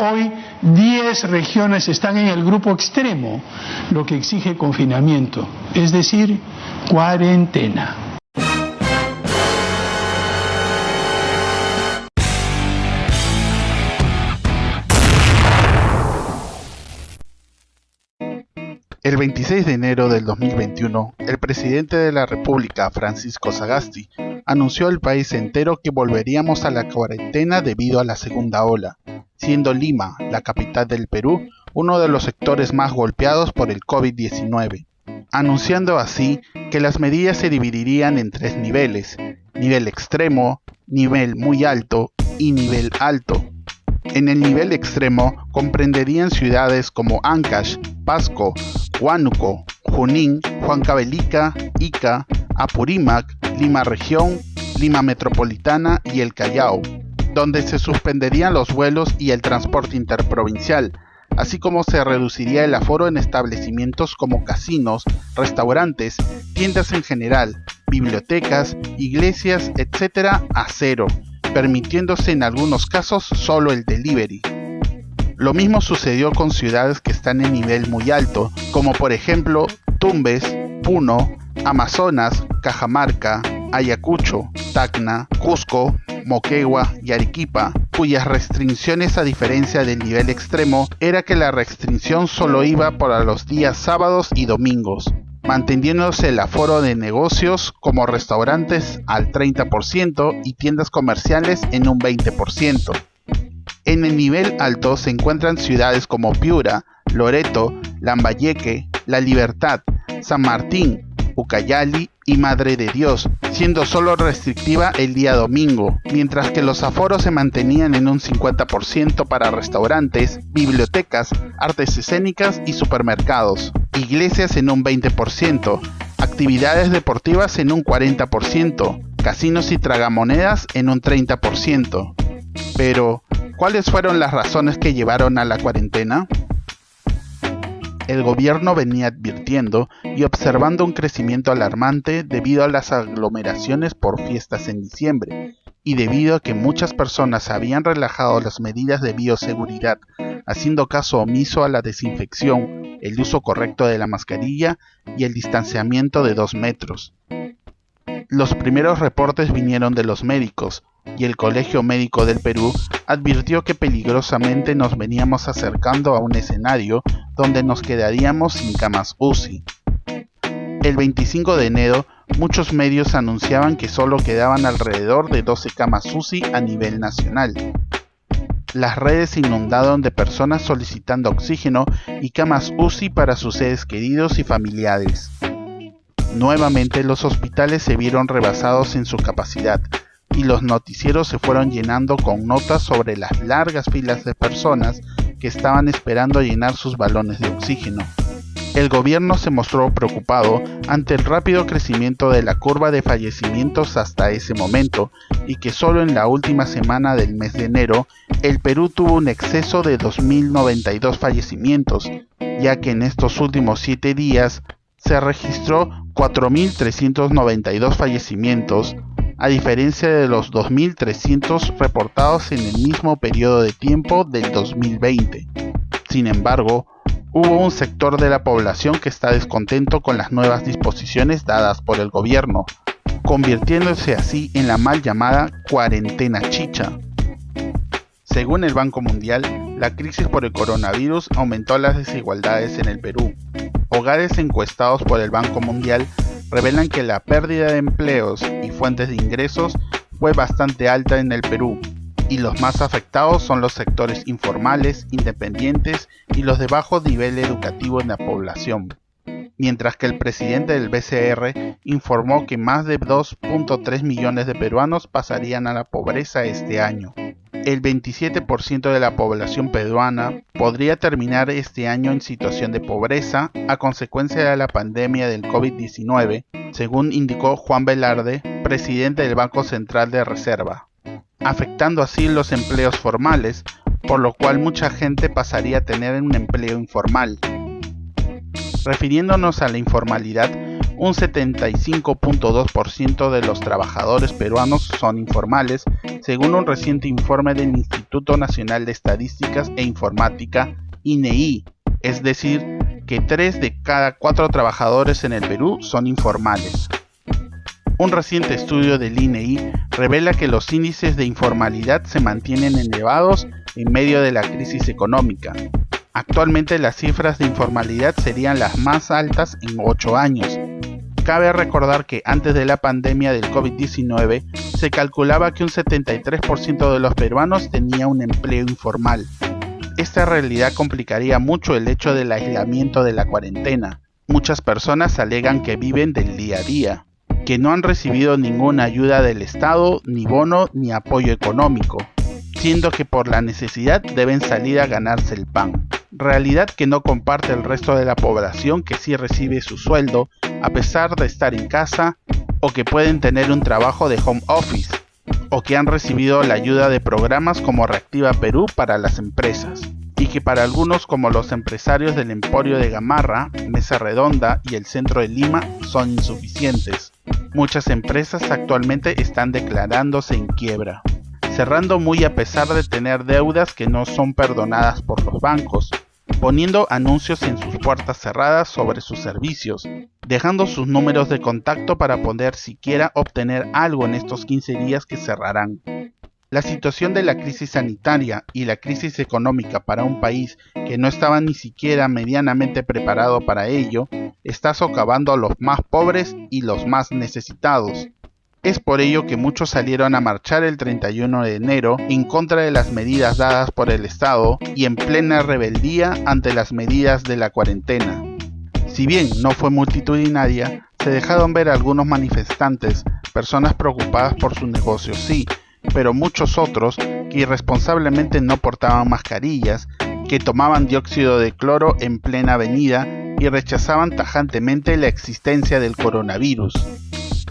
Hoy 10 regiones están en el grupo extremo, lo que exige confinamiento, es decir, cuarentena. El 26 de enero del 2021, el presidente de la República, Francisco Sagasti, anunció al país entero que volveríamos a la cuarentena debido a la segunda ola, siendo Lima, la capital del Perú, uno de los sectores más golpeados por el COVID-19, anunciando así que las medidas se dividirían en 3 niveles: nivel extremo, nivel muy alto y nivel alto. En el nivel extremo comprenderían ciudades como Ancash, Pasco, Huánuco, Junín, Huancavelica, Ica, Apurímac, Lima Región, Lima Metropolitana y el Callao, donde se suspenderían los vuelos y el transporte interprovincial, así como se reduciría el aforo en establecimientos como casinos, restaurantes, tiendas en general, bibliotecas, iglesias, etc. a 0, permitiéndose en algunos casos solo el delivery. Lo mismo sucedió con ciudades que están en nivel muy alto, como por ejemplo Tumbes, Puno, Amazonas, Cajamarca, Ayacucho, Tacna, Cusco, Moquegua y Arequipa, cuyas restricciones, a diferencia del nivel extremo, era que la restricción solo iba para los días sábados y domingos, manteniéndose el aforo de negocios como restaurantes al 30% y tiendas comerciales en un 20%. En el nivel alto se encuentran ciudades como Piura, Loreto, Lambayeque, La Libertad, San Martín, Ucayali y Madre de Dios, siendo solo restrictiva el día domingo, mientras que los aforos se mantenían en un 50% para restaurantes, bibliotecas, artes escénicas y supermercados, iglesias en un 20%, actividades deportivas en un 40%, casinos y tragamonedas en un 30%. Pero, ¿cuáles fueron las razones que llevaron a la cuarentena? El gobierno venía advirtiendo y observando un crecimiento alarmante debido a las aglomeraciones por fiestas en diciembre, y debido a que muchas personas habían relajado las medidas de bioseguridad, haciendo caso omiso a la desinfección, el uso correcto de la mascarilla y el distanciamiento de 2 metros. Los primeros reportes vinieron de los médicos, y el Colegio Médico del Perú advirtió que peligrosamente nos veníamos acercando a un escenario donde nos quedaríamos sin camas UCI. El 25 de enero, muchos medios anunciaban que solo quedaban alrededor de 12 camas UCI a nivel nacional. Las redes se inundaron de personas solicitando oxígeno y camas UCI para sus seres queridos y familiares. Nuevamente los hospitales se vieron rebasados en su capacidad, y los noticieros se fueron llenando con notas sobre las largas filas de personas que estaban esperando llenar sus balones de oxígeno. El gobierno se mostró preocupado ante el rápido crecimiento de la curva de fallecimientos hasta ese momento, y que solo en la última semana del mes de enero, el Perú tuvo un exceso de 2.092 fallecimientos, ya que en estos últimos 7 días se registró 4.392 fallecimientos, a diferencia de los 2.300 reportados en el mismo periodo de tiempo del 2020. Sin embargo, hubo un sector de la población que está descontento con las nuevas disposiciones dadas por el gobierno, convirtiéndose así en la mal llamada cuarentena chicha. Según el Banco Mundial, la crisis por el coronavirus aumentó las desigualdades en el Perú. Hogares encuestados por el Banco Mundial revelan que la pérdida de empleos y fuentes de ingresos fue bastante alta en el Perú, y los más afectados son los sectores informales, independientes y los de bajo nivel educativo en la población, mientras que el presidente del BCR informó que más de 2.3 millones de peruanos pasarían a la pobreza este año. El 27% de la población peruana podría terminar este año en situación de pobreza a consecuencia de la pandemia del COVID-19, según indicó Juan Velarde, presidente del Banco Central de Reserva, afectando así los empleos formales, por lo cual mucha gente pasaría a tener un empleo informal. Refiriéndonos a la informalidad, un 75.2% de los trabajadores peruanos son informales, según un reciente informe del Instituto Nacional de Estadísticas e Informática, INEI, es decir, que 3 de cada 4 trabajadores en el Perú son informales. Un reciente estudio del INEI revela que los índices de informalidad se mantienen elevados en medio de la crisis económica. Actualmente las cifras de informalidad serían las más altas en 8 años. Cabe recordar que antes de la pandemia del COVID-19 se calculaba que un 73% de los peruanos tenía un empleo informal. Esta realidad complicaría mucho el hecho del aislamiento de la cuarentena. Muchas personas alegan que viven del día a día, que no han recibido ninguna ayuda del Estado, ni bono, ni apoyo económico, siendo que por la necesidad deben salir a ganarse el pan. Realidad que no comparte el resto de la población que sí recibe su sueldo a pesar de estar en casa, o que pueden tener un trabajo de home office, o que han recibido la ayuda de programas como Reactiva Perú para las empresas, y que para algunos, como los empresarios del Emporio de Gamarra, Mesa Redonda y el centro de Lima, son insuficientes. Muchas empresas actualmente están declarándose en quiebra, cerrando muy a pesar de tener deudas que no son perdonadas por los bancos, poniendo anuncios en sus puertas cerradas sobre sus servicios, dejando sus números de contacto para poder siquiera obtener algo en estos 15 días que cerrarán. La situación de la crisis sanitaria y la crisis económica para un país que no estaba ni siquiera medianamente preparado para ello, está socavando a los más pobres y los más necesitados. Es por ello que muchos salieron a marchar el 31 de enero en contra de las medidas dadas por el Estado y en plena rebeldía ante las medidas de la cuarentena. Si bien no fue multitudinaria, se dejaron ver algunos manifestantes, personas preocupadas por su negocio, sí, pero muchos otros que irresponsablemente no portaban mascarillas, que tomaban dióxido de cloro en plena avenida y rechazaban tajantemente la existencia del coronavirus.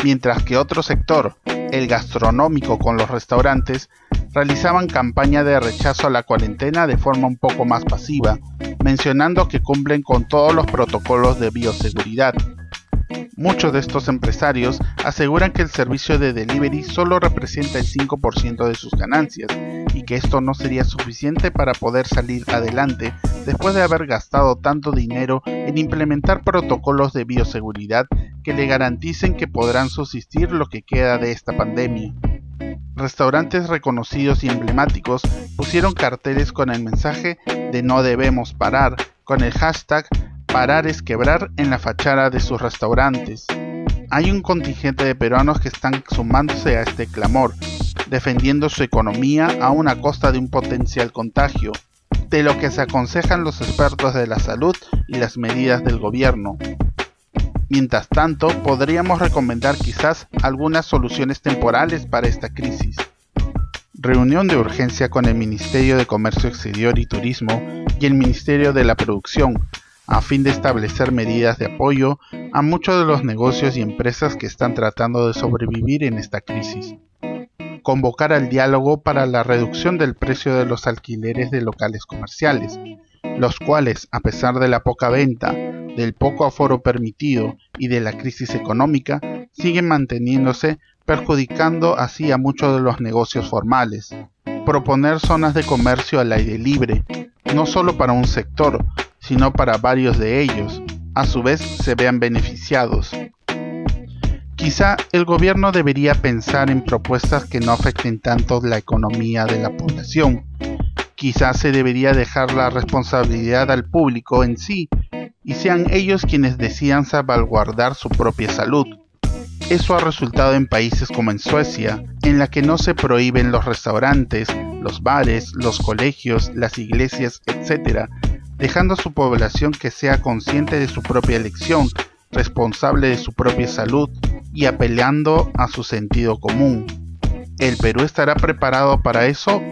Mientras que otro sector, el gastronómico con los restaurantes, realizaban campaña de rechazo a la cuarentena de forma un poco más pasiva, mencionando que cumplen con todos los protocolos de bioseguridad. Muchos de estos empresarios aseguran que el servicio de delivery solo representa el 5% de sus ganancias y que esto no sería suficiente para poder salir adelante después de haber gastado tanto dinero en implementar protocolos de bioseguridad que le garanticen que podrán subsistir lo que queda de esta pandemia. Restaurantes reconocidos y emblemáticos pusieron carteles con el mensaje de "No debemos parar", con el hashtag "Parar es quebrar" en la fachada de sus restaurantes. Hay un contingente de peruanos que están sumándose a este clamor, defendiendo su economía aún a costa de un potencial contagio, de lo que se aconsejan los expertos de la salud y las medidas del gobierno. Mientras tanto, podríamos recomendar quizás algunas soluciones temporales para esta crisis. Reunión de urgencia con el Ministerio de Comercio Exterior y Turismo y el Ministerio de la Producción, a fin de establecer medidas de apoyo a muchos de los negocios y empresas que están tratando de sobrevivir en esta crisis. Convocar al diálogo para la reducción del precio de los alquileres de locales comerciales, los cuales, a pesar de la poca venta, del poco aforo permitido y de la crisis económica, siguen manteniéndose, perjudicando así a muchos de los negocios formales. Proponer zonas de comercio al aire libre, no solo para un sector, sino para varios de ellos, a su vez se vean beneficiados. Quizá el gobierno debería pensar en propuestas que no afecten tanto la economía de la población. Quizá se debería dejar la responsabilidad al público en sí, y sean ellos quienes decidan salvaguardar su propia salud. Eso ha resultado en países como en Suecia, en la que no se prohíben los restaurantes, los bares, los colegios, las iglesias, etc., dejando a su población que sea consciente de su propia elección, responsable de su propia salud y apelando a su sentido común. ¿El Perú estará preparado para eso?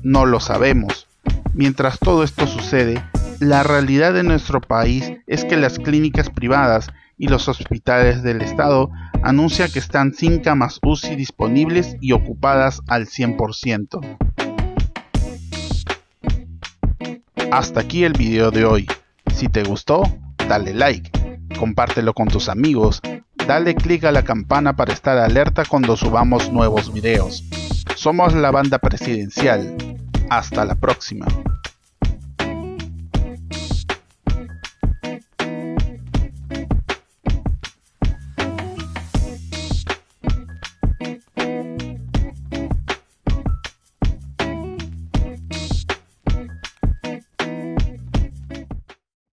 No lo sabemos. Mientras todo esto sucede, la realidad de nuestro país es que las clínicas privadas y los hospitales del Estado anuncian que están sin camas UCI disponibles y ocupadas al 100%. Hasta aquí el video de hoy. Si te gustó, dale like, compártelo con tus amigos Dale click a la campana para estar alerta cuando subamos nuevos videos. Somos la Banda Presidencial. Hasta la próxima.